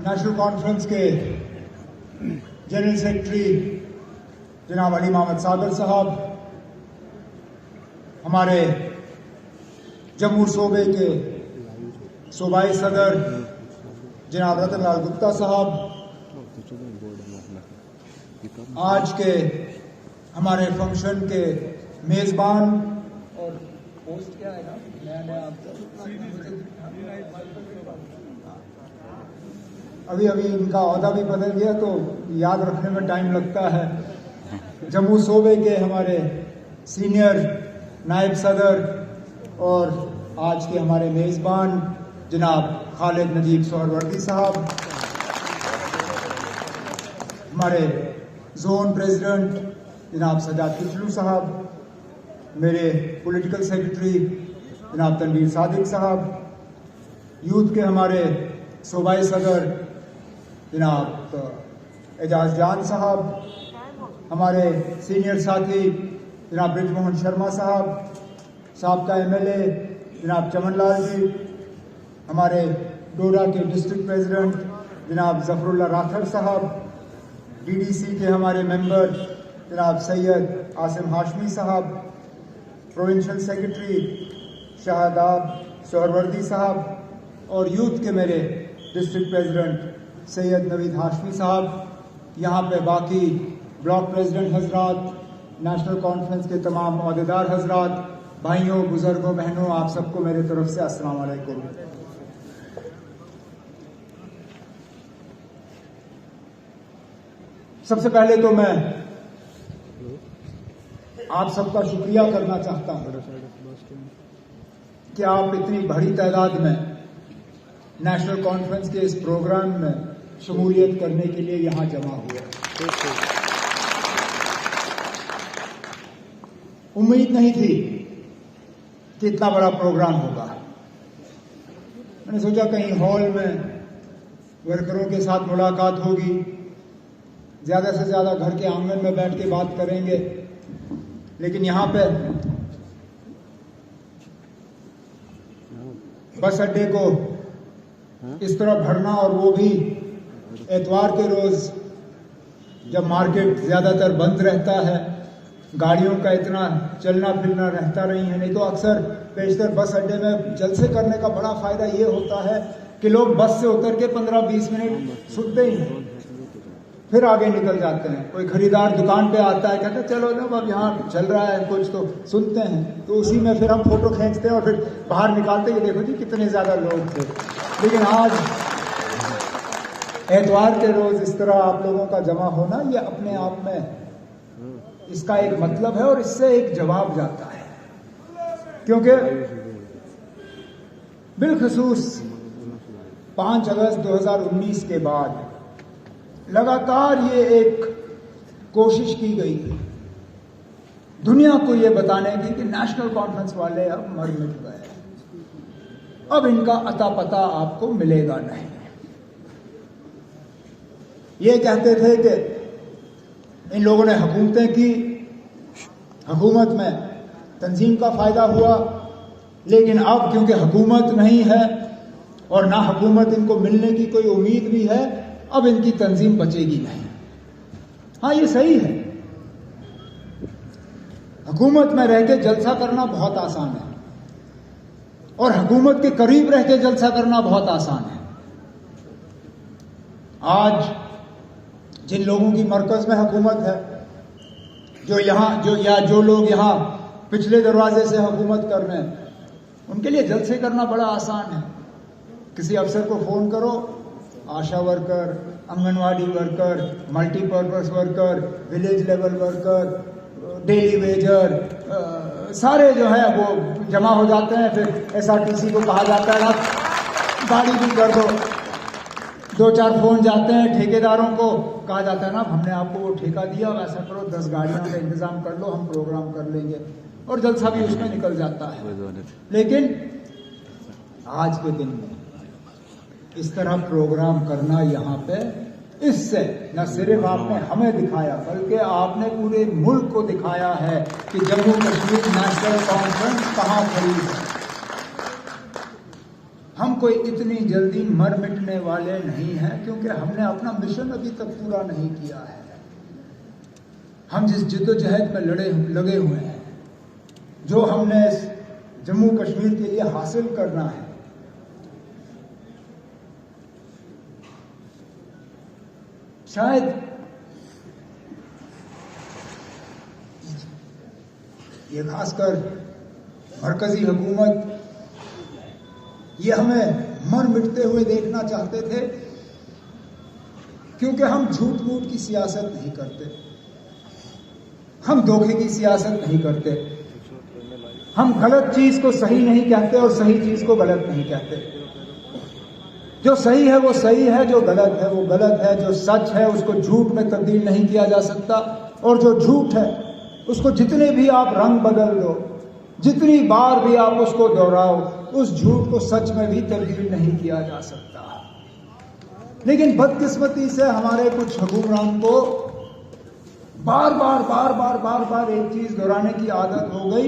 National conference के general secretary जनाब अली मोहम्मद सागर साहब, हमारे जम्मू सूबे के सूबाई सदर जनाब रतन लाल गुप्ता साहब, आज के हमारे फंक्शन के मेजबान और पोस्ट क्या है ना, नया अभी इनका ओहदा भी बदल गया तो याद रखने में टाइम लगता है। जम्मू सूबे के हमारे सीनियर नायब सदर और आज के हमारे मेज़बान जनाब खालिद नजीब सोहरवर्दी साहब, हमारे जोन प्रेसिडेंट जनाब सजाद किचलू साहब, मेरे पॉलिटिकल सेक्रेटरी जनाब तनवीर सादिक साहब, यूथ के हमारे सूबाई सदर जनाब एजाज जान साहब, हमारे सीनियर साथी जनाब ब्रिजमोहन शर्मा साहब, साबका MLA जनाब चमन लाल जी, हमारे डोडा के डिस्ट्रिक्ट प्रेसिडेंट जनाब जफरुल्लाह राठर साहब, DDC के हमारे मेंबर जनाब सैयद आसिम हाशमी साहब, प्रोविंशियल सेक्रेटरी शाहदाब सोहरवर्दी साहब और यूथ के मेरे डिस्ट्रिक्ट प्रेसिडेंट सैयद नवीद हाशमी साहब, यहाँ पे बाकी ब्लॉक प्रेसिडेंट हजरात, नेशनल कॉन्फ्रेंस के तमाम अहदेदार हजरात, भाइयों बुजुर्गों बहनों, आप सबको मेरे तरफ से अस्सलाम वालेकुम। सबसे पहले तो मैं आप सबका शुक्रिया करना चाहता हूं कि आप इतनी बड़ी तादाद में नेशनल कॉन्फ्रेंस के इस प्रोग्राम में शमूलियत करने के लिए यहां जमा हुए। उम्मीद नहीं थी कि इतना बड़ा प्रोग्राम होगा। मैंने सोचा कहीं हॉल में वर्करों के साथ मुलाकात होगी, ज्यादा से ज्यादा घर के आंगन में बैठ के बात करेंगे, लेकिन यहां पे बस अड्डे को इस तरह भरना, और वो भी एतवार के रोज जब मार्केट ज्यादातर बंद रहता है, गाड़ियों का इतना चलना फिरना रहता नहीं है। नहीं तो अक्सर पेशतर बस अड्डे में जलसे करने का बड़ा फायदा ये होता है कि लोग बस से उतर के 15-20 मिनट सुनते ही हैं, फिर आगे निकल जाते हैं। कोई खरीदार दुकान पे आता है, कहते चलो ना अब यहाँ चल रहा है कुछ, तो सुनते हैं, तो उसी में फिर हम फोटो खींचते हैं और फिर बाहर निकालते हैं, देखो जी कितने ज्यादा लोग थे। लेकिन आज एतवार के रोज इस तरह आप लोगों का जमा होना, ये अपने आप में इसका एक मतलब है और इससे एक जवाब जाता है, क्योंकि बिलखसूस 5 अगस्त 2019 के बाद लगातार ये एक कोशिश की गई दुनिया को ये बताने की कि नेशनल कॉन्फ्रेंस वाले अब मर मिट गए, अब इनका अता पता आपको मिलेगा नहीं। ये कहते थे कि इन लोगों ने हुकूमतें की, हुकूमत में तंजीम का फायदा हुआ, लेकिन अब क्योंकि हुकूमत नहीं है और ना हुकूमत इनको मिलने की कोई उम्मीद भी है, अब इनकी तंजीम बचेगी नहीं। हाँ, ये सही है, हुकूमत में रह के जलसा करना बहुत आसान है और हुकूमत के करीब रह के जलसा करना बहुत आसान है। आज जिन लोगों की मरकज में हुकूमत है, जो लोग यहाँ पिछले दरवाजे से हुकूमत कर रहे हैं, उनके लिए जलसे करना बड़ा आसान है। किसी अफसर को फोन करो, Asha worker, anganwadi worker, multipurpose worker, village level worker, daily wager, सारे जो है वो जमा हो जाते हैं। फिर SRTC को कहा जाता है ना गाड़ी भी कर दो, 2-4 फोन जाते हैं ठेकेदारों को, कहा जाता है ना हमने आपको वो ठेका दिया, वैसा करो, 10 गाड़ियों का इंतजाम कर लो, हम प्रोग्राम कर लेंगे, और जलसा भी उसमें निकल जाता है। लेकिन आज के दिन में इस तरह प्रोग्राम करना यहाँ पे इससे न सिर्फ आपने हमें दिखाया बल्कि आपने पूरे मुल्क को दिखाया है कि जम्मू कश्मीर नेशनल कॉन्फ्रेंस कहाँ खड़ी है। हम कोई इतनी जल्दी मर मिटने वाले नहीं हैं, क्योंकि हमने अपना मिशन अभी तक पूरा नहीं किया है। हम जिस जिद्दोजहद में लगे हुए हैं, जो हमने जम्मू कश्मीर के लिए हासिल करना है, शायद ये खासकर मरकजी हुकूमत ये हमें मर मिटते हुए देखना चाहते थे, क्योंकि हम झूठ मूठ की सियासत नहीं करते, हम धोखे की सियासत नहीं करते, हम गलत चीज को सही नहीं कहते और सही चीज को गलत नहीं कहते। जो सही है वो सही है, जो गलत है वो गलत है, जो सच है उसको झूठ में तब्दील नहीं किया जा सकता, और जो झूठ है उसको जितने भी आप रंग बदल दो, जितनी बार भी आप उसको दोहराओ, उस झूठ को सच में भी तब्दील नहीं किया जा सकता। लेकिन बदकिस्मती से हमारे कुछ हुक्मरान को बार बार एक चीज दोहराने की आदत हो गई,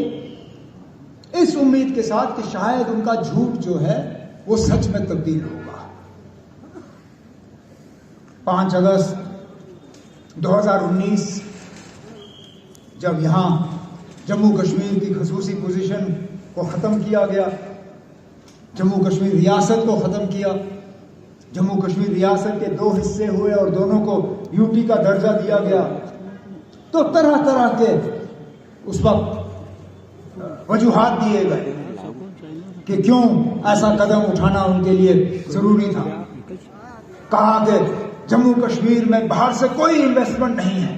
इस उम्मीद के साथ कि शायद उनका झूठ जो है वो सच में तब्दील होगा। 5 अगस्त 2019 जब यहां जम्मू कश्मीर की खसूसी पोजीशन को खत्म किया गया, जम्मू कश्मीर रियासत को खत्म किया, जम्मू कश्मीर रियासत के 2 हिस्से हुए और दोनों को यूटी का दर्जा दिया गया, तो तरह तरह के उस वक्त वजूहात दिए गए कि क्यों ऐसा कदम उठाना उनके लिए जरूरी था। कहा कि जम्मू कश्मीर में बाहर से कोई इन्वेस्टमेंट नहीं है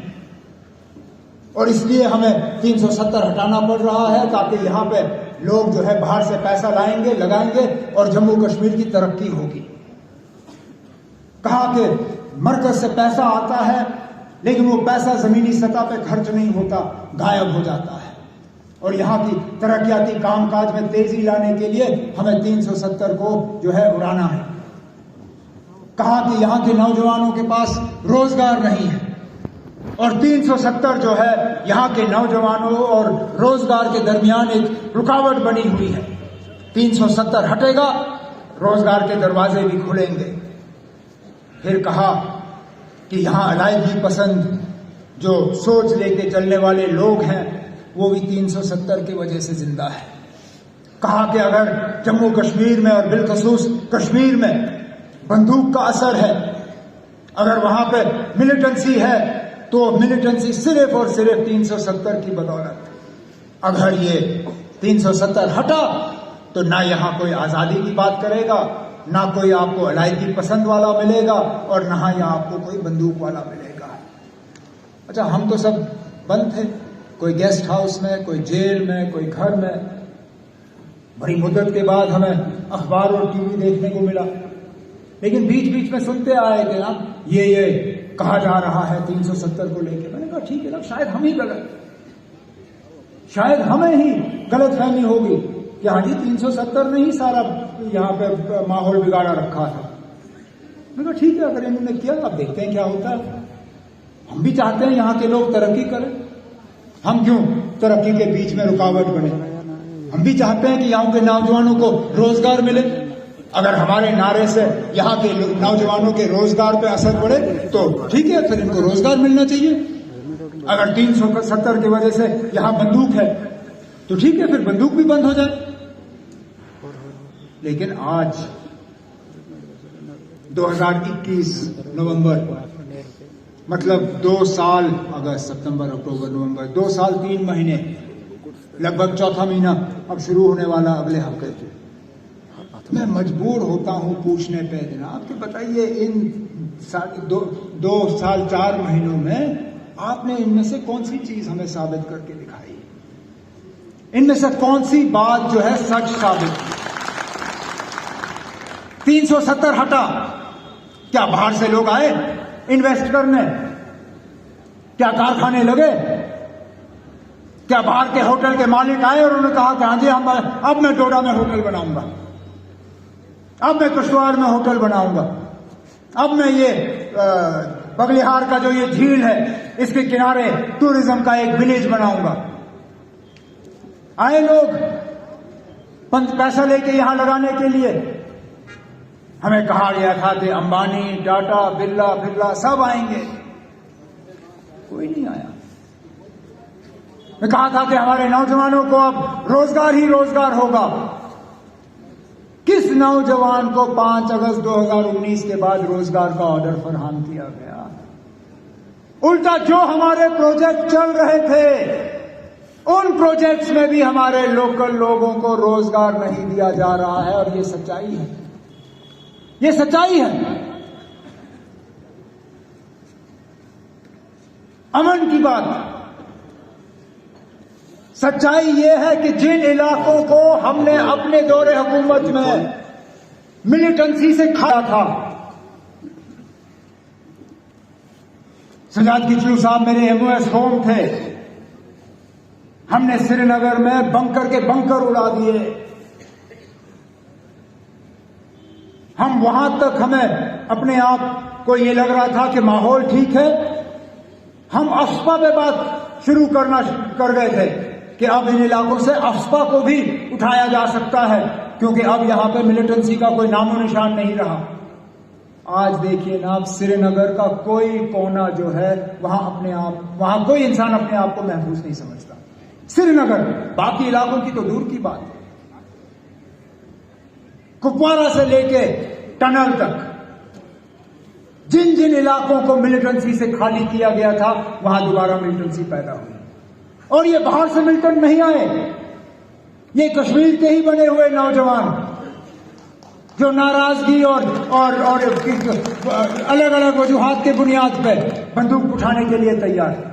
और इसलिए हमें 370 हटाना पड़ रहा है, ताकि यहां पे लोग जो है बाहर से पैसा लाएंगे, लगाएंगे और जम्मू कश्मीर की तरक्की होगी। कहा कि मरकज से पैसा आता है लेकिन वो पैसा जमीनी सतह पे खर्च नहीं होता, गायब हो जाता है, और यहां की तरक्याती कामकाज में तेजी लाने के लिए हमें 370 को जो है उड़ाना है। कहा कि यहां के नौजवानों के पास रोजगार नहीं है और 370 जो है यहां के नौजवानों और रोजगार के दरमियान एक रुकावट बनी हुई है। 370 हटेगा, रोजगार के दरवाजे भी खुलेंगे। फिर कहा कि यहां अलायदी पसंद जो सोच लेके चलने वाले लोग हैं वो भी 370 की वजह से जिंदा है। कहा कि अगर जम्मू कश्मीर में और बिलखसूस कश्मीर में बंदूक का असर है, अगर वहां पे मिलिटेंसी है, तो मिलिटेंसी सिर्फ और सिर्फ 370 की बदौलत। अगर ये 370 हटा तो ना यहां कोई आजादी की बात करेगा, ना कोई आपको अलायदी पसंद वाला मिलेगा और ना यहां आपको कोई बंदूक वाला मिलेगा। अच्छा, हम तो सब बंद थे, कोई गेस्ट हाउस में, कोई जेल में, कोई घर में। बड़ी मुद्दत के बाद हमें अखबार और टीवी देखने को मिला, लेकिन बीच बीच में सुनते आए कि ना ये कहा जा रहा है 370 को लेके। मैंने कहा ठीक है ना, शायद हम ही गलत, शायद हमें ही गलत फहमी होगी कि हाँ जी 370 ने ही सारा यहाँ पे माहौल बिगाड़ा रखा था। मैंने कहा ठीक है, अगर इन्होंने किया अब देखते हैं क्या होता है। हम भी चाहते हैं यहाँ के लोग तरक्की करें, हम क्यों तरक्की के बीच में रुकावट बने। हम भी चाहते हैं कि यहाँ के नौजवानों को रोजगार मिले। अगर हमारे नारे से यहाँ के नौजवानों के रोजगार पे असर पड़े तो ठीक है, फिर इनको रोजगार मिलना चाहिए। अगर 370 की वजह से यहाँ बंदूक है तो ठीक है, फिर बंदूक भी बंद हो जाए। लेकिन आज 2021 नवंबर, मतलब 2 साल, अगस्त, सितंबर, अक्टूबर, नवंबर, 2 साल 3 महीने, लगभग चौथा महीना अब शुरू होने वाला अगले हफ्ते। मैं मजबूर होता हूं पूछने पे, जनाब कि बताइए इन 2 साल 4 महीनों में आपने इनमें से कौन सी चीज हमें साबित करके दिखाई? इनमें से कौन सी बात जो है सच साबित की? 370 हटा, क्या बाहर से लोग आए इन्वेस्ट करने? क्या कारखाने लगे? क्या बाहर के होटल के मालिक आए और उन्होंने कहा कि हाँ जी अब मैं डोडा में होटल बनाऊंगा, अब मैं किश्तवाड़ में होटल बनाऊंगा, अब मैं ये बगलिहार का जो ये झील है, इसके किनारे टूरिज्म का एक विलेज बनाऊंगा। आए लोग पैसा लेके यहां लगाने के लिए। हमें कहा गया था कि अंबानी, टाटा, बिरला सब आएंगे, कोई नहीं आया। मैं कहा था कि हमारे नौजवानों को अब रोजगार ही रोजगार होगा। किस नौजवान को 5 अगस्त 2019 के बाद रोजगार का ऑर्डर फरहम किया गया? उल्टा जो हमारे प्रोजेक्ट चल रहे थे, उन प्रोजेक्ट्स में भी हमारे लोकल लोगों को रोजगार नहीं दिया जा रहा है। और ये सच्चाई है, ये सच्चाई है। अमन की बात, सच्चाई ये है कि जिन इलाकों को हमने अपने दौरे हुकूमत में मिलिटेंसी से खाया था, सजाद किचलू साहब मेरे MOS होम थे, हमने श्रीनगर में बंकर के बंकर उड़ा दिए। हम वहां तक हमें अपने आप को ये लग रहा था कि माहौल ठीक है। हम अफस्पा पे बात शुरू कर गए थे कि अब इन इलाकों से अफस्पा को भी उठाया जा सकता है, क्योंकि अब यहां पे मिलिटेंसी का कोई नामो निशान नहीं रहा। आज देखिए ना, अब श्रीनगर का कोई कोना जो है वहां कोई इंसान अपने आप को महफूज नहीं समझता। श्रीनगर, बाकी इलाकों की तो दूर की बात है। कुपवारा से लेके टनल तक जिन जिन इलाकों को मिलिटेंसी से खाली किया गया था, वहां दोबारा मिलिटेंसी पैदा हुई। और ये बाहर से मिलिटेंट नहीं आए, ये कश्मीर के ही बने हुए नौजवान जो नाराजगी और अलग अलग वजूहात के बुनियाद पर बंदूक उठाने के लिए तैयार है।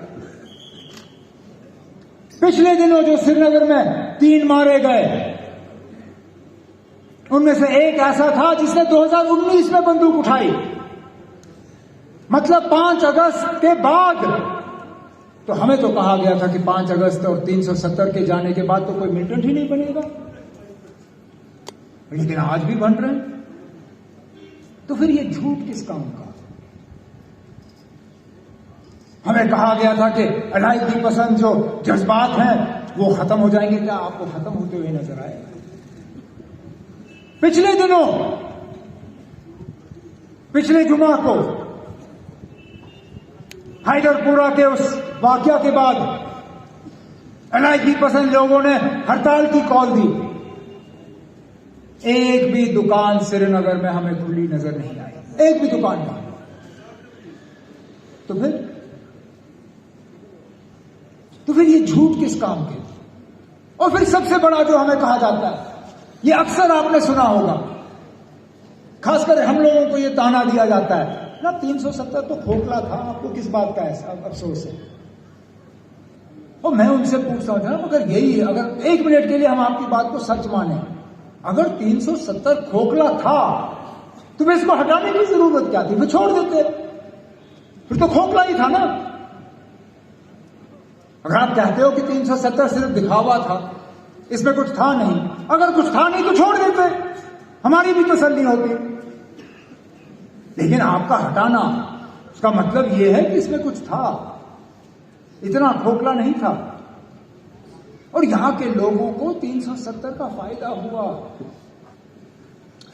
पिछले दिनों जो श्रीनगर में 3 मारे गए, उनमें से एक ऐसा था जिसने 2019 में बंदूक उठाई। मतलब 5 अगस्त के बाद। तो हमें तो कहा गया था कि 5 अगस्त और 370 के जाने के बाद तो कोई मिलिटेंट ही नहीं बनेगा, लेकिन आज भी बन रहे हैं। तो फिर ये झूठ किस काम का? हमें कहा गया था कि अलायदी पसंद जो जज्बात हैं वो खत्म हो जाएंगे। क्या आपको खत्म होते हुए नजर आए? पिछले दिनों, पिछले जुमा को हैदरपुरा के उस वाकया के बाद अलायदी पसंद लोगों ने हड़ताल की कॉल दी। एक भी दुकान श्रीनगर में हमें खुली नजर नहीं आई, एक भी दुकान नहीं। तो फिर ये झूठ किस काम के? और फिर सबसे बड़ा जो हमें कहा जाता है, ये अक्सर आपने सुना होगा, खासकर हम लोगों को ये ताना दिया जाता है ना, 370 तो खोखला था, आपको किस बात का ऐसा अफसोस है? और मैं उनसे पूछता हूं ना, अगर यही है, अगर 1 मिनट के लिए हम आपकी बात को सच माने, अगर 370 खोखला था तो फिर इसको हटाने की जरूरत क्या थी? फिर छोड़ देते, फिर तो खोखला ही था ना। अगर आप कहते हो कि 370 सिर्फ दिखावा था, इसमें कुछ था नहीं, अगर कुछ था नहीं तो छोड़ देते, हमारी भी तसल्ली होती। लेकिन आपका हटाना, उसका मतलब यह है कि इसमें कुछ था, इतना खोखला नहीं था। और यहां के लोगों को 370 का फायदा हुआ।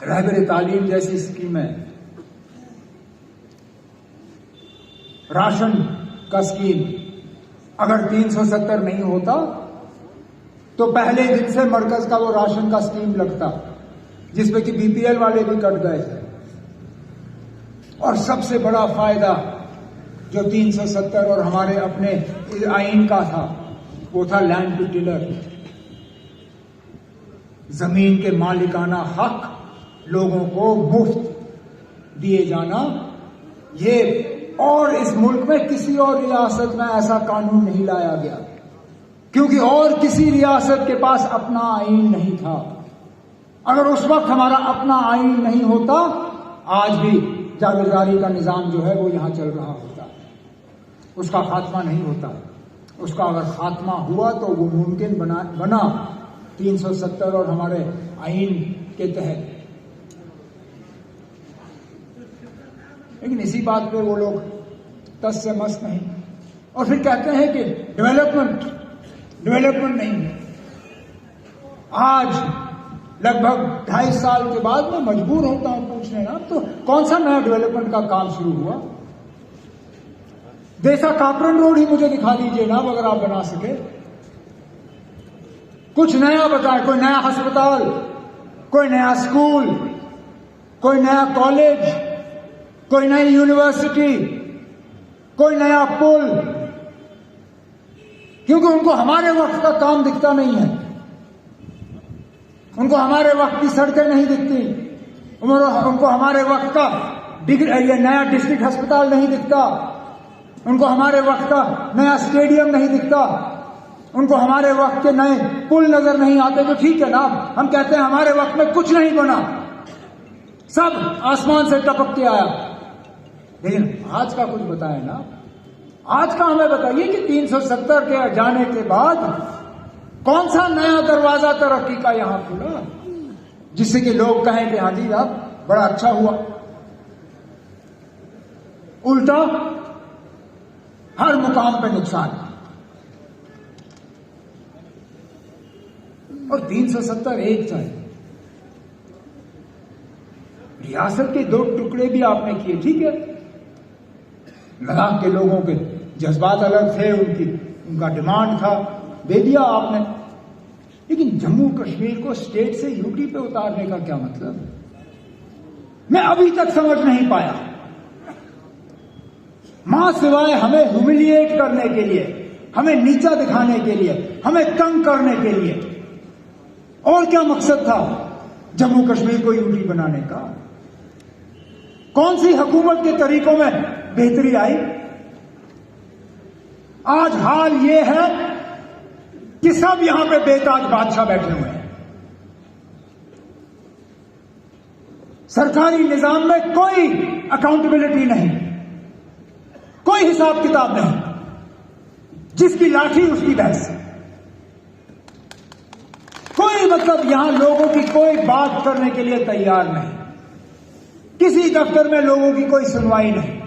रहबर तालीम जैसी स्कीमें, राशन का स्कीम, अगर 370 नहीं होता तो पहले दिन से मरकज का वो राशन का स्कीम लगता, जिसमें कि BPL वाले भी कट गए थे। और सबसे बड़ा फायदा जो 370 और हमारे अपने आइन का था, वो था लैंड टू टिलर, जमीन के मालिकाना हक लोगों को मुफ्त दिए जाना। ये और इस मुल्क में किसी और रियासत में ऐसा कानून नहीं लाया गया, क्योंकि और किसी रियासत के पास अपना आइन नहीं था। अगर उस वक्त हमारा अपना आइन नहीं होता, आज भी जागीरदारी का निजाम जो है वो यहां चल रहा होता, उसका खात्मा नहीं होता। उसका अगर खात्मा हुआ तो वो मुमकिन बना 370 और हमारे आइन के तहत। लेकिन इसी बात पे वो लोग तस से मस नहीं, और फिर कहते हैं कि डेवलपमेंट नहीं है। आज लगभग 2.5 साल के बाद मैं मजबूर होता हूं पूछने ना, तो कौन सा नया डेवलपमेंट का काम शुरू हुआ? देसा कापरन रोड ही मुझे दिखा दीजिए ना, अगर आप बना सके। कुछ नया बताए, कोई नया अस्पताल, कोई नया स्कूल, कोई नया कॉलेज, कोई नई यूनिवर्सिटी, कोई नया पुल। क्योंकि उनको हमारे वक्त का काम दिखता नहीं है, उनको हमारे वक्त की सड़कें नहीं दिखती, उनको हमारे वक्त का ये नया डिस्ट्रिक्ट अस्पताल नहीं दिखता, उनको हमारे वक्त का नया स्टेडियम नहीं दिखता, उनको हमारे वक्त के नए पुल नजर नहीं आते। तो ठीक है ना, हम कहते हैं हमारे वक्त में कुछ नहीं बना, सब आसमान से टपक के आया। लेकिन आज का कुछ बताए ना, आज का हमें बताइए कि 370 के जाने के बाद कौन सा नया दरवाजा तरक्की का यहां खुला, जिससे कि लोग कहें कि हाँ जी आप बड़ा अच्छा हुआ। उल्टा हर मुकाम पे नुकसान। और 370 एक चाहिए। रियासत के 2 टुकड़े भी आपने किए, ठीक है, लद्दाख के लोगों के जज्बात अलग थे, उनका डिमांड था, दे दिया आपने। लेकिन जम्मू कश्मीर को स्टेट से यूटी पे उतारने का क्या मतलब? मैं अभी तक समझ नहीं पाया। मां सिवाय हमें ह्यूमिलिएट करने के लिए, हमें नीचा दिखाने के लिए, हमें तंग करने के लिए, और क्या मकसद था जम्मू कश्मीर को यूटी बनाने का? कौन सी हुकूमत के तरीकों में बेहतरी आई? आज हाल ये है कि सब यहां पे बेताज बादशाह बैठे हुए हैं। सरकारी निजाम में कोई अकाउंटेबिलिटी नहीं, कोई हिसाब किताब नहीं, जिसकी लाठी उसकी भैंस। कोई मतलब यहां लोगों की कोई बात करने के लिए तैयार नहीं, किसी दफ्तर में लोगों की कोई सुनवाई नहीं,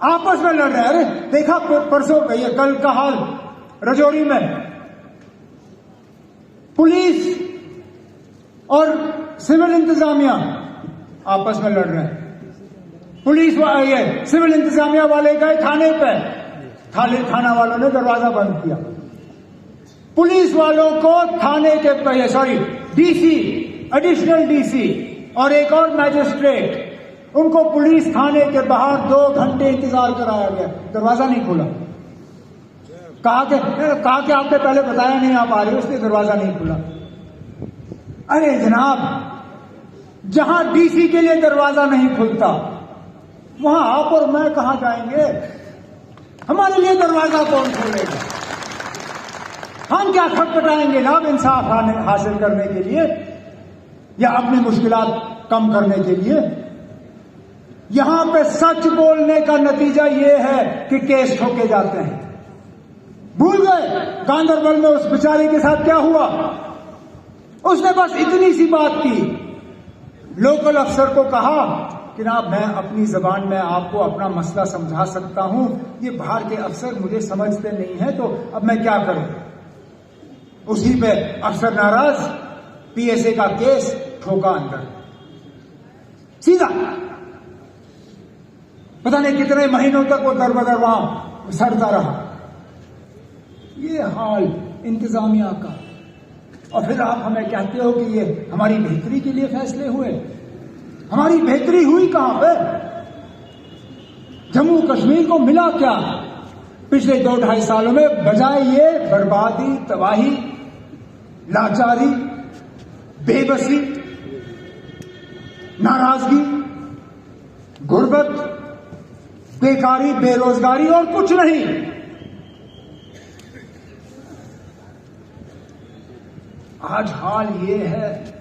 आपस में लड़ रहे। अरे देखा परसों कल का हाल राजौरी में, पुलिस और सिविल इंतजामिया आपस में लड़ रहे हैं। पुलिस ये सिविल इंतजामिया वाले गए थाने पे, थाना वालों ने दरवाजा बंद किया। पुलिस वालों को थाने के डीसी, एडिशनल डीसी और एक और मैजिस्ट्रेट, उनको पुलिस थाने के बाहर 2 घंटे इंतजार कराया गया, दरवाजा नहीं खुला। कहा कि आपने पहले बताया नहीं आप आ रहे हो, इसलिए दरवाजा नहीं खुला। अरे जनाब, जहां डीसी के लिए दरवाजा नहीं खुलता, वहां आप और मैं कहां जाएंगे? हमारे लिए दरवाजा कौन खोलेगा? हम क्या खटखटाएंगे ना इंसाफ हासिल करने के लिए या अपनी मुश्किलात कम करने के लिए? यहां पे सच बोलने का नतीजा यह है कि केस ठोके जाते हैं। भूल गए गांदरबल में उस बेचारे के साथ क्या हुआ? उसने बस इतनी सी बात की, लोकल अफसर को कहा कि ना मैं अपनी जबान में आपको अपना मसला समझा सकता हूं, ये बाहर के अफसर मुझे समझते नहीं है, तो अब मैं क्या करूं? उसी पे अफसर नाराज, पीएसए का केस, ठोका अंदर सीधा। पता नहीं कितने महीनों तक वो दरबदर वहां सड़ता रहा। ये हाल इंतजामिया का। और फिर आप हमें कहते हो कि ये हमारी बेहतरी के लिए फैसले हुए। हमारी बेहतरी हुई कहां पे? जम्मू कश्मीर को मिला क्या पिछले 2-2.5 सालों में? बजाय ये बर्बादी, तबाही, लाचारी, बेबसी, नाराजगी, गुर्बत, बेकारी, बेरोजगारी और कुछ नहीं। आज हाल ये है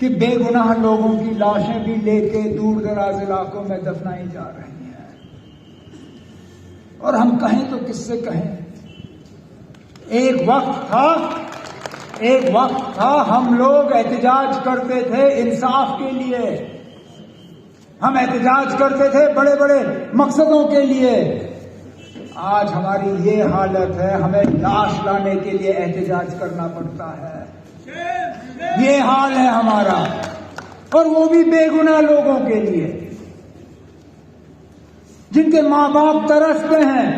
कि बेगुनाह लोगों की लाशें भी लेके दूर दराज इलाकों में दफनाई जा रही हैं। और हम कहें तो किससे कहें? एक वक्त था हम लोग एहतजाज करते थे इंसाफ के लिए, हम एहतजाज करते थे बड़े बड़े मकसदों के लिए। आज हमारी ये हालत है, हमें लाश लाने के लिए एहतजाज करना पड़ता है। ये हाल है हमारा, और वो भी बेगुनाह लोगों के लिए, जिनके मां बाप तरसते हैं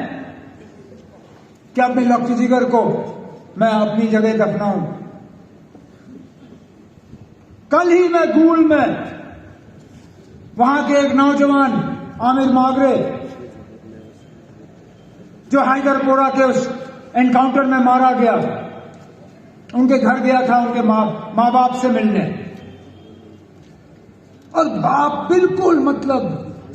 कि अपने लख्त जिगर को मैं अपनी जगह दफनाऊं। कल ही मैं गूल में वहां के एक नौजवान आमिर मागरे, जो हैदरपोरा के उस एनकाउंटर में मारा गया, उनके घर गया था उनके मां बाप से मिलने। और बाप बिल्कुल मतलब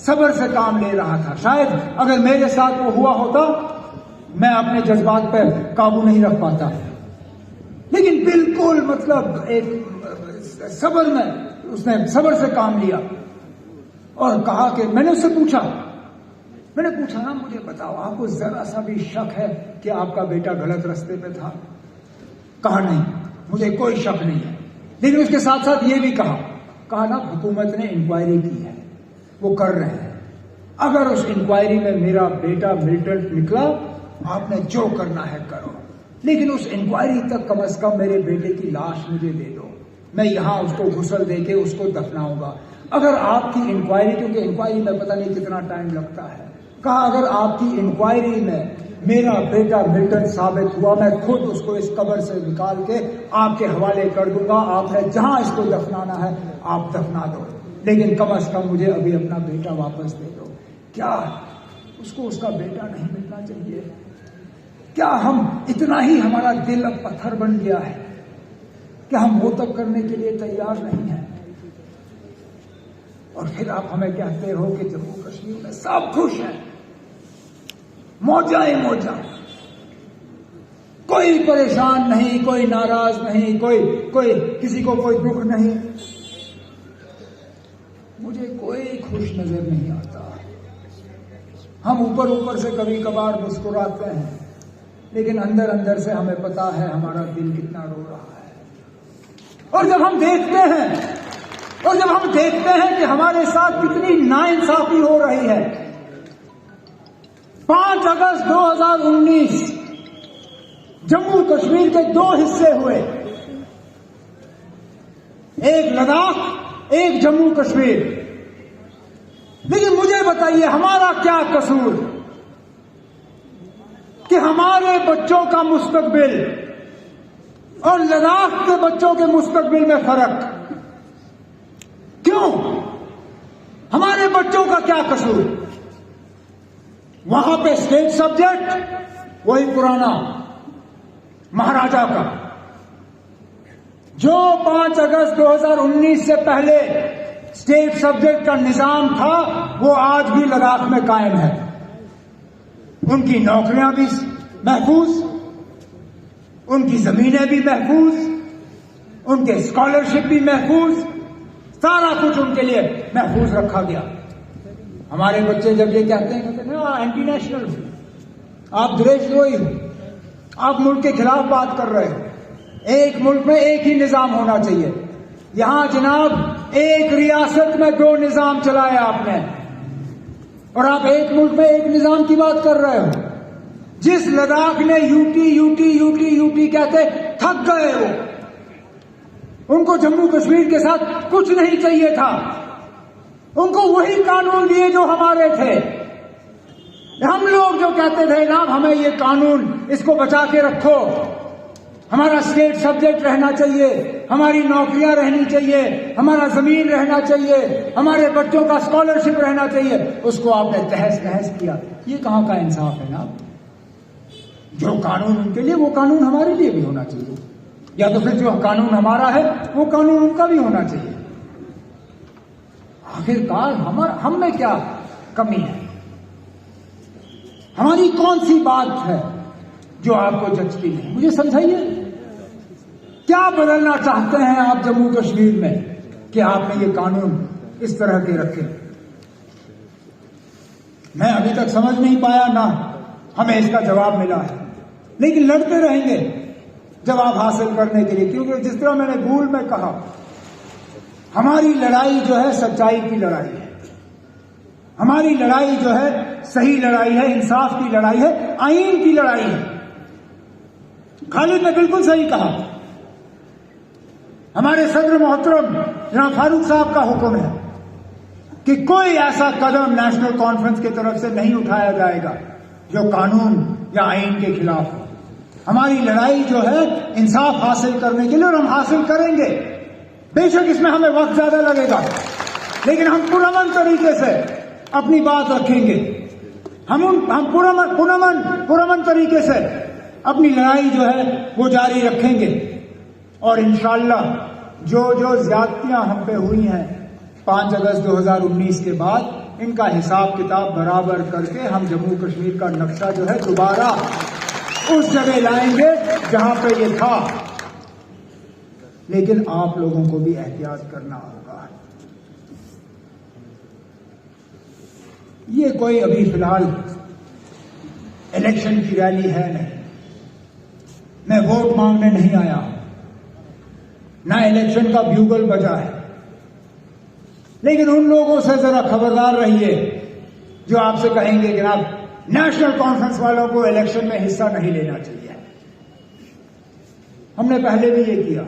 सब्र से काम ले रहा था। शायद अगर मेरे साथ वो हुआ होता, मैं अपने जज्बात पर काबू नहीं रख पाता, लेकिन बिल्कुल मतलब एक सब्र में उसने सब्र से काम लिया और कहा कि मैंने उससे पूछा ना, मुझे बताओ, आपको जरा सा भी शक है कि आपका बेटा गलत रास्ते पे था? कहा नहीं, मुझे कोई शक नहीं है। लेकिन उसके साथ साथ ये भी कहा ना, हुकूमत ने इंक्वायरी की है, वो कर रहे हैं। अगर उस इंक्वायरी में मेरा बेटा मिलिटेंट निकला, आपने जो करना है करो, लेकिन उस इंक्वायरी तक कम से कम मेरे बेटे की लाश मुझे दे दो, मैं यहां उसको गुस्ल देके उसको दफनाऊंगा। अगर आपकी इंक्वायरी, क्योंकि इंक्वायरी में पता नहीं कितना टाइम लगता है, कहा अगर आपकी इंक्वायरी में मेरा बेटा मिलिटेंट साबित हुआ, मैं खुद उसको इस कब्र से निकाल के आपके हवाले कर दूंगा, आपने जहां इसको दफनाना है आप दफना दो, लेकिन कम से कम मुझे अभी अपना बेटा वापस दे दो। क्या उसको उसका बेटा नहीं मिलना चाहिए? क्या हम इतना ही हमारा दिल अब पत्थर बन गया है कि हम वो तब करने के लिए तैयार नहीं है? और फिर आप हमें कहते हो कि जम्मू कश्मीर में सब खुश हैं, मौजा ही मौजा, कोई परेशान नहीं, कोई नाराज नहीं, कोई किसी को कोई दुख नहीं। मुझे कोई खुश नजर नहीं आता। हम ऊपर से कभी कभार मुस्कुराते हैं, लेकिन अंदर अंदर से हमें पता है हमारा दिल कितना रो रहा है। और जब हम देखते हैं कि हमारे साथ कितनी नाइंसाफी हो रही है। 5 अगस्त 2019 जम्मू कश्मीर के 2 हिस्से हुए, एक लद्दाख, एक जम्मू कश्मीर। लेकिन मुझे बताइए, हमारा क्या कसूर कि हमारे बच्चों का मुस्तकबिल और लद्दाख के बच्चों के मुस्तकबिल में फर्क क्यों? हमारे बच्चों का क्या कसूर? वहां पे स्टेट सब्जेक्ट वही पुराना महाराजा का, जो 5 अगस्त 2019 से पहले स्टेट सब्जेक्ट का निजाम था, वो आज भी लद्दाख में कायम है। उनकी नौकरियां भी महफूज, उनकी जमीनें भी महफूज, उनके स्कॉलरशिप भी महफूज, सारा कुछ उनके लिए महफूज रखा गया। हमारे बच्चे जब ये कहते हैं एंटी नेशनल, आप देशद्रोही हो, आप मुल्क के खिलाफ बात कर रहे हो। एक मुल्क में एक ही निजाम होना चाहिए। यहां जनाब एक रियासत में 2 निजाम चलाए आपने, और आप एक मुल्क में एक निजाम की बात कर रहे हो। जिस लद्दाख ने यूटी कहते थक गए हो, उनको जम्मू कश्मीर के साथ कुछ नहीं चाहिए था। उनको वही कानून दिए जो हमारे थे। हम लोग जो कहते थे ना, हमें ये कानून, इसको बचा के रखो, हमारा स्टेट सब्जेक्ट रहना चाहिए, हमारी नौकरियां रहनी चाहिए, हमारा जमीन रहना चाहिए, हमारे बच्चों का स्कॉलरशिप रहना चाहिए, उसको आपने तहस नहस किया। ये कहां का इंसाफ है ना? जो कानून उनके लिए, वो कानून हमारे लिए भी होना चाहिए, या तो फिर जो कानून हमारा है वो कानून उनका भी होना चाहिए। आखिरकार हम में क्या कमी है? हमारी कौन सी बात है जो आपको जचती नहीं? मुझे समझाइए, क्या बदलना चाहते हैं आप जम्मू कश्मीर में कि आपने ये कानून इस तरह के रखे? मैं अभी तक समझ नहीं पाया, ना हमें इसका जवाब मिला है, लेकिन लड़ते रहेंगे जवाब हासिल करने के लिए। क्योंकि जिस तरह मैंने गूल में कहा, हमारी लड़ाई जो है सच्चाई की लड़ाई है। हमारी लड़ाई जो है सही लड़ाई है, इंसाफ की लड़ाई है, आईन की लड़ाई है। खालिद ने बिल्कुल सही कहा। हमारे सदर मोहतरम जनाब फारूक साहब का हुक्म है कि कोई ऐसा कदम नेशनल कॉन्फ्रेंस की तरफ से नहीं उठाया जाएगा जो कानून या आईन के खिलाफ हो। हमारी लड़ाई जो है इंसाफ हासिल करने के लिए, और हम हासिल करेंगे। बेशक इसमें हमें वक्त ज्यादा लगेगा, लेकिन हम पुरअमन तरीके से अपनी बात रखेंगे। हम पुरअमन तरीके से अपनी लड़ाई जो है वो जारी रखेंगे। और इंशाअल्लाह जो ज्यादतियां हम पे हुई हैं 5 अगस्त 2019 के बाद, इनका हिसाब किताब बराबर करके हम जम्मू कश्मीर का नक्शा जो है दोबारा उस जगह लाएंगे जहां पे ये था। लेकिन आप लोगों को भी एहतियात करना होगा। ये कोई अभी फिलहाल इलेक्शन की रैली है नहीं। मैं वोट मांगने नहीं आया हूं, ना इलेक्शन का ब्यूगल बजा है। लेकिन उन लोगों से जरा खबरदार रहिए जो आपसे कहेंगे कि जनाब नेशनल कॉन्फ्रेंस वालों को इलेक्शन में हिस्सा नहीं लेना चाहिए। हमने पहले भी ये किया,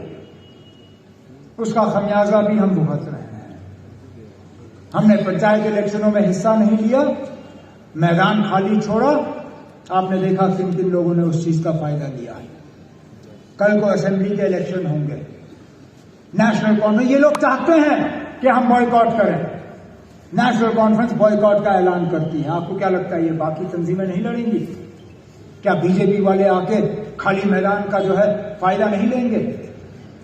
उसका खमियाजा भी हम भुगत रहे हैं। हमने पंचायत इलेक्शनों में हिस्सा नहीं लिया, मैदान खाली छोड़ा। आपने देखा किन किन लोगों ने उस चीज का फायदा लिया है। कल को असेंबली के इलेक्शन होंगे, नेशनल कॉन्फ्रेंस, ये लोग चाहते हैं कि हम बॉयकॉट करें। नेशनल कॉन्फ्रेंस बॉयकॉट का ऐलान करती है। आपको क्या लगता है ये बाकी तंजीमें नहीं लड़ेंगी? क्या बीजेपी वाले आके खाली मैदान का जो है फायदा नहीं लेंगे?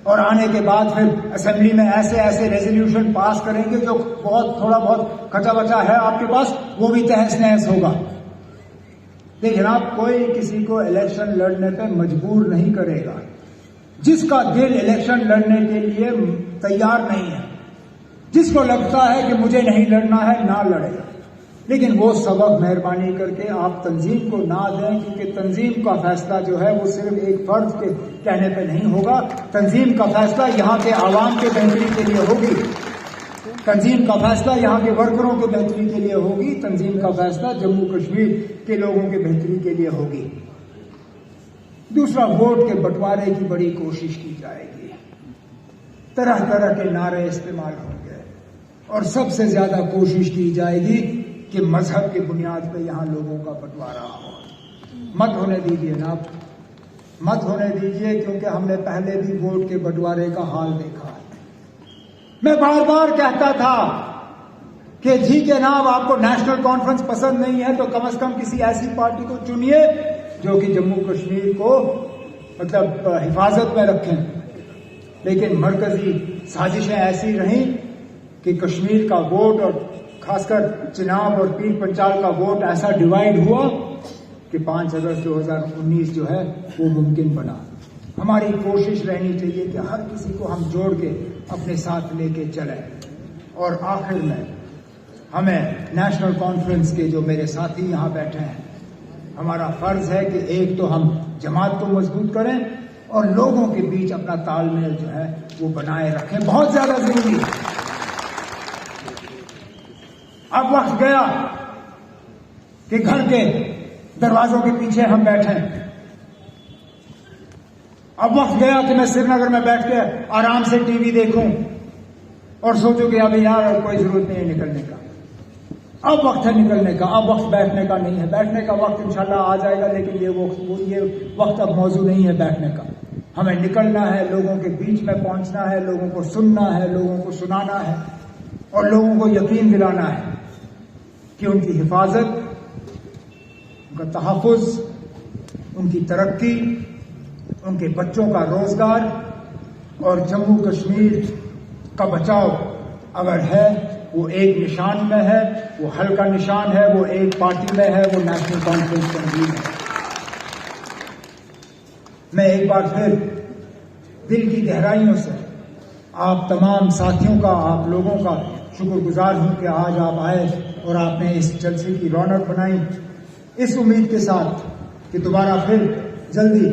और आने के बाद फिर असेंबली में ऐसे रेजोल्यूशन पास करेंगे जो थोड़ा बहुत खचा बचा है आपके पास, वो भी तहस नहस होगा। देखिए जनाब, कोई किसी को इलेक्शन लड़ने पे मजबूर नहीं करेगा। जिसका दिल इलेक्शन लड़ने के लिए तैयार नहीं है, जिसको लगता है कि मुझे नहीं लड़ना है, ना लड़े। लेकिन वो सबक मेहरबानी करके आप तंजीम को ना दें, क्योंकि तंजीम का फैसला जो है वो सिर्फ एक फर्द के कहने पे नहीं होगा। तंजीम का फैसला यहाँ के आवाम के बेहतरी के लिए होगी। तंजीम का फैसला यहाँ के वर्करों के बेहतरी के लिए होगी। तंजीम का फैसला जम्मू कश्मीर के लोगों के बेहतरी के लिए होगी। दूसरा, वोट के बंटवारे की बड़ी कोशिश की जाएगी। तरह तरह के नारे इस्तेमाल होंगे और सबसे ज्यादा कोशिश की जाएगी कि मजहब की बुनियाद पर यहां लोगों का बंटवारा हो। मत होने दीजिए जनाब, मत होने दीजिए, क्योंकि हमने पहले भी वोट के बंटवारे का हाल देखा है। मैं बार बार कहता था कि जी के नाम आपको नेशनल कॉन्फ्रेंस पसंद नहीं है तो कम से कम किसी ऐसी पार्टी को चुनिए जो कि जम्मू कश्मीर को मतलब हिफाजत में रखें। लेकिन मरकजी साजिशें ऐसी रहीं कि कश्मीर का वोट और खासकर चिनाब और पीर पंचाल का वोट ऐसा डिवाइड हुआ कि 5 अगस्त 2019 जो है वो मुमकिन बना। हमारी कोशिश रहनी चाहिए कि हर किसी को हम जोड़ के अपने साथ लेके चलें। और आखिर में हमें नेशनल कॉन्फ्रेंस के जो मेरे साथी यहाँ बैठे हैं, हमारा फर्ज है कि एक तो हम जमात को मजबूत करें और लोगों के बीच अपना तालमेल जो है वो बनाए रखें। बहुत ज्यादा जरूरी है। अब वक्त गया कि घर के दरवाजों के पीछे हम बैठे। अब वक्त गया कि मैं श्रीनगर में बैठ के आराम से टीवी देखूं और सोचूं कि अभी यार कोई जरूरत नहीं है निकलने का। अब वक्त है निकलने का, अब वक्त बैठने का नहीं है। बैठने का वक्त इंशाल्लाह आ जाएगा, लेकिन ये वक्त अब मौजूद नहीं है बैठने का। हमें निकलना है, लोगों के बीच में पहुंचना है, लोगों को सुनना है, लोगों को सुनाना है और लोगों को यकीन दिलाना है कि उनकी हिफाजत, उनका तहफ़्फ़ुज़, उनकी तरक्की, उनके बच्चों का रोजगार और जम्मू कश्मीर का बचाव अगर है वो एक निशान में है, वो हल्का निशान है, वो एक पार्टी में है, वो नेशनल कॉन्फ्रेंस तंजीम है। मैं एक बार फिर दिल की गहराइयों से आप तमाम साथियों का, आप लोगों का शुक्रगुजार हूं कि आज आप आए और आपने इस जलसे की रौनक बनाई। इस उम्मीद के साथ कि दोबारा फिर जल्दी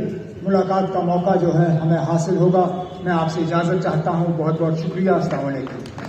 मुलाकात का मौका जो है हमें हासिल होगा। मैं आपसे इजाजत चाहता हूं। बहुत बहुत शुक्रिया। अस्सलाम वालेकुम।